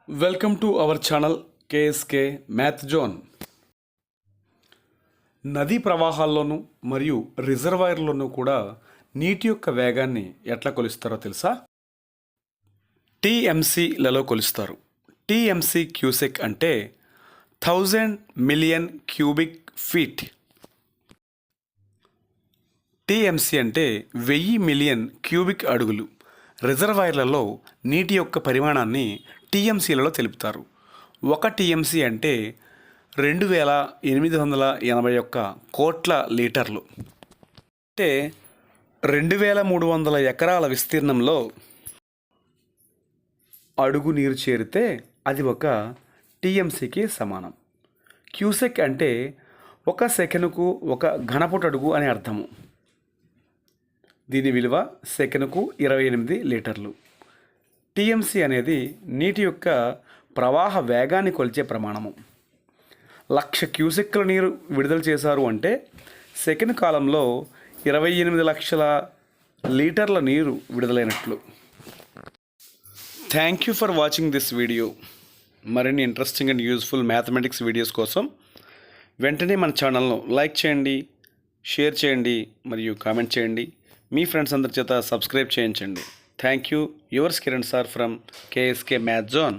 Welcome to our channel KSK math zone. నదీ ప్రవాహాల్లోనూ మరియు రిజర్వాయర్లోనూ కూడా నీటి యొక్క వేగాన్ని ఎట్లా కొలుస్తారో తెలుసా? టీఎంసీలలో కొలుస్తారు. టీఎంసీ క్యూసెక్ అంటే 1000 మిలియన్ క్యూబిక్ ఫీట్. టీఎంసీ అంటే 1000 మిలియన్ క్యూబిక్ అడుగులు. రిజర్వాయర్లలో నీటి యొక్క పరిమాణాన్ని టీఎంసీలలో తెలుపుతారు. ఒక టీఎంసీ అంటే 2881 కోట్ల లీటర్లు. అంటే 2300 ఎకరాల విస్తీర్ణంలో అడుగు నీరు చేరితే అది ఒక టీఎంసీకి సమానం. క్యూసెక్ అంటే ఒక సెకనుకు ఒక ఘనపుట అడుగు అని అర్థము. దీని విలువ సెకనుకు 28 లీటర్లు. టీఎంసీ అనేది నీటి యొక్క ప్రవాహ వేగాన్ని కొలిచే ప్రమాణము. 1,00,000 క్యూసెక్ల నీరు విడుదల చేశారు అంటే సెకండ్ కాలంలో 28 లక్షల లీటర్ల నీరు విడుదలైనట్లు. Thank you for watching this video. మరిన్ని interesting and useful mathematics videos కోసం వెంటనే మన ఛానల్ను లైక్ చేయండి, షేర్ చేయండి మరియు కామెంట్ చేయండి. మీ ఫ్రెండ్స్ అందరి చేత సబ్స్క్రైబ్ చేయించండి. Thank you. Yours Kiran sir from KSK math zone.